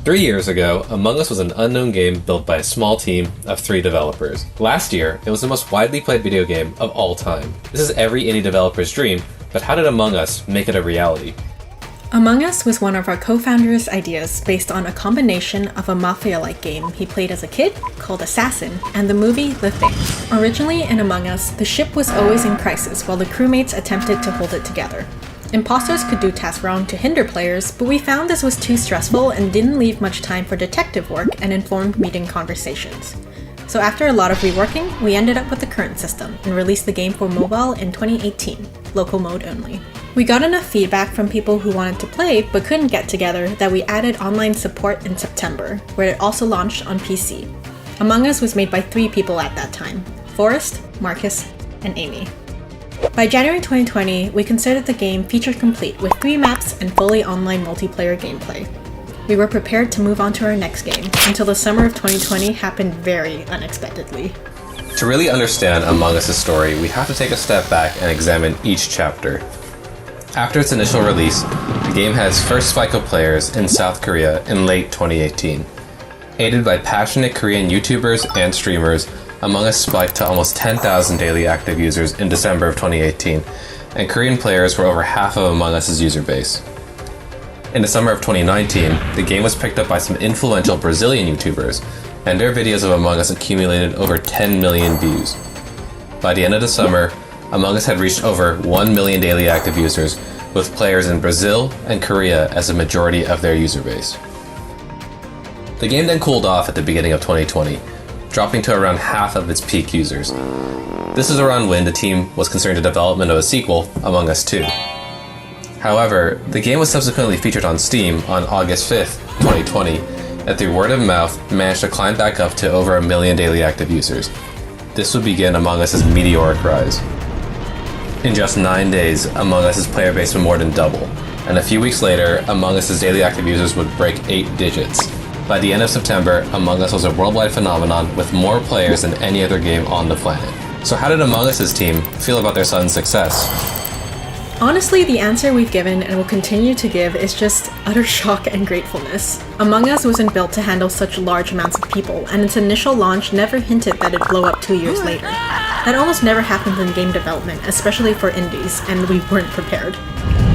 3 years ago, Among Us was an unknown game built by a small team of 3 developers. Last year, it was the most widely played video game of all time. This is every indie developer's dream, but how did Among Us make it a reality? Among Us was one of our co-founders' ideas based on a combination of a mafia-like game he played as a kid, called Assassin, and the movie The Thing. Originally in Among Us, the ship was always in crisis while the crewmates attempted to hold it together. Imposters could do tasks wrong to hinder players, but we found this was too stressful and didn't leave much time for detective work and informed meeting conversations. So after a lot of reworking, we ended up with the current system and released the game for mobile in 2018, local mode only. We got enough feedback from people who wanted to play but couldn't get together that we added online support in September, where it also launched on PC. Among Us was made by 3 people at that time: Forrest, Marcus, and Amy. By January 2020, we considered the game feature complete with 3 maps and fully online multiplayer gameplay. We were prepared to move on to our next game, until the summer of 2020 happened very unexpectedly. To really understand Among Us' story, we have to take a step back and examine each chapter. After its initial release, the game had its first spike of players in South Korea in late 2018. Aided by passionate Korean YouTubers and streamers, Among Us spiked to almost 10,000 daily active users in December of 2018, and Korean players were over half of Among Us' user base. In the summer of 2019, the game was picked up by some influential Brazilian YouTubers, and their videos of Among Us accumulated over 10 million views. By the end of the summer, Among Us had reached over 1 million daily active users, with players in Brazil and Korea as a majority of their user base. The game then cooled off at the beginning of 2020, dropping to around half of its peak users. This is around when the team was considering the development of a sequel, Among Us 2. However, the game was subsequently featured on Steam on August 5th, 2020, and through word of mouth managed to climb back up to over 1 million daily active users. This would begin Among Us' meteoric rise. In just 9 days, Among Us' player base would more than double, and a few weeks later, Among Us' daily active users would break 8 digits. By the end of September, Among Us was a worldwide phenomenon with more players than any other game on the planet. So how did Among Us' team feel about their son's success? Honestly, the answer we've given and will continue to give is just utter shock and gratefulness. Among Us wasn't built to handle such large amounts of people, and its initial launch never hinted that it'd blow up 2 years later. That almost never happens in game development, especially for indies, and we weren't prepared.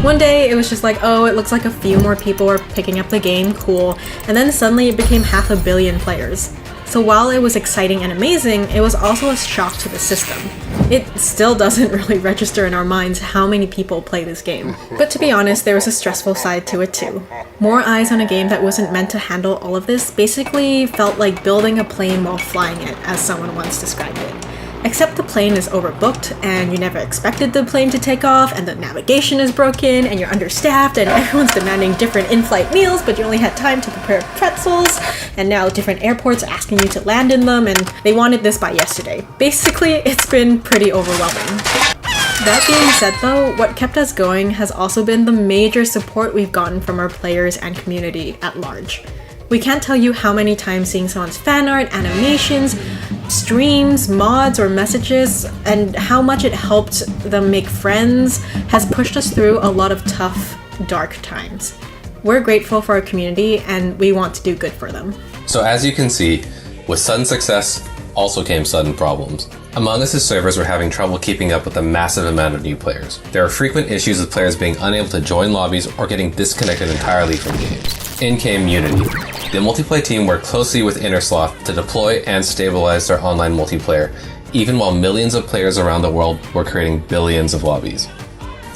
One day, it was just like, oh, it looks like a few more people are picking up the game, cool, and then suddenly it became 500 million players. So while it was exciting and amazing, it was also a shock to the system. It still doesn't really register in our minds how many people play this game. But to be honest, there was a stressful side to it too. More eyes on a game that wasn't meant to handle all of this basically felt like building a plane while flying it, as someone once described it. Except the plane is overbooked, and you never expected the plane to take off, and the navigation is broken, and you're understaffed, and everyone's demanding different in-flight meals, but you only had time to prepare pretzels, and now different airports are asking you to land in them, and they wanted this by yesterday. Basically, it's been pretty overwhelming. That being said though, what kept us going has also been the major support we've gotten from our players and community at large. We can't tell you how many times seeing someone's fan art, animations, streams, mods, or messages, and how much it helped them make friends has pushed us through a lot of tough, dark times. We're grateful for our community, and we want to do good for them. So as you can see, with sudden success also came sudden problems. Among Us' servers were having trouble keeping up with the massive amount of new players. There are frequent issues with players being unable to join lobbies or getting disconnected entirely from games. In came Unity. The multiplayer team worked closely with InnerSloth to deploy and stabilize their online multiplayer, even while millions of players around the world were creating billions of lobbies.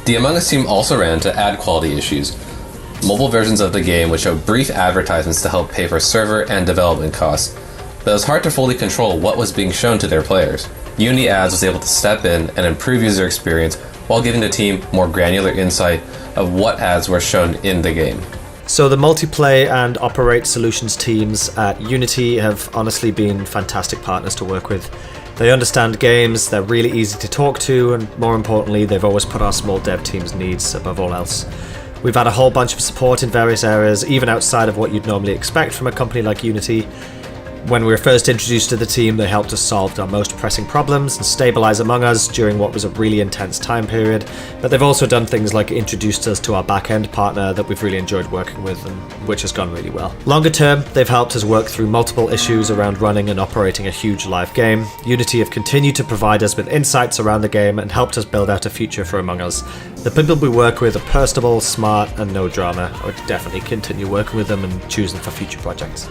The Among Us team also ran into ad quality issues. Mobile versions of the game would show brief advertisements to help pay for server and development costs, but it was hard to fully control what was being shown to their players. Unity Ads was able to step in and improve user experience while giving the team more granular insight of what ads were shown in the game. So the multiplay and operate solutions teams at Unity have honestly been fantastic partners to work with. They understand games, they're really easy to talk to, and more importantly, they've always put our small dev team's needs above all else. We've had a whole bunch of support in various areas, even outside of what you'd normally expect from a company like Unity. When we were first introduced to the team, they helped us solve our most pressing problems and stabilize Among Us during what was a really intense time period. But they've also done things like introduced us to our back-end partner that we've really enjoyed working with, and which has gone really well. Longer term, they've helped us work through multiple issues around running and operating a huge live game. Unity have continued to provide us with insights around the game and helped us build out a future for Among Us. The people we work with are personable, smart, and no drama. I would definitely continue working with them and choose them for future projects.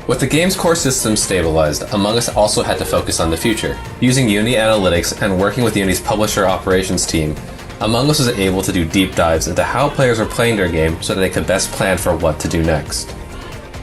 With the game's core system stabilized, Among Us also had to focus on the future. Using Unity Analytics and working with Unity's publisher operations team, Among Us was able to do deep dives into how players were playing their game so that they could best plan for what to do next.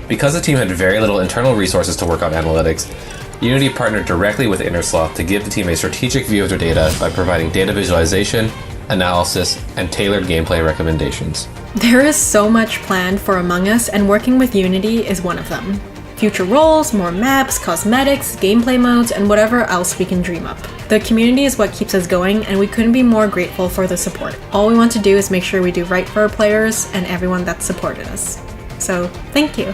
Because the team had very little internal resources to work on analytics, Unity partnered directly with InnerSloth to give the team a strategic view of their data by providing data visualization, analysis, and tailored gameplay recommendations. There is so much planned for Among Us, and working with Unity is one of them. Future roles, more maps, cosmetics, gameplay modes, and whatever else we can dream up. The community is what keeps us going, and we couldn't be more grateful for the support. All we want to do is make sure we do right for our players and everyone that supported us. So, thank you.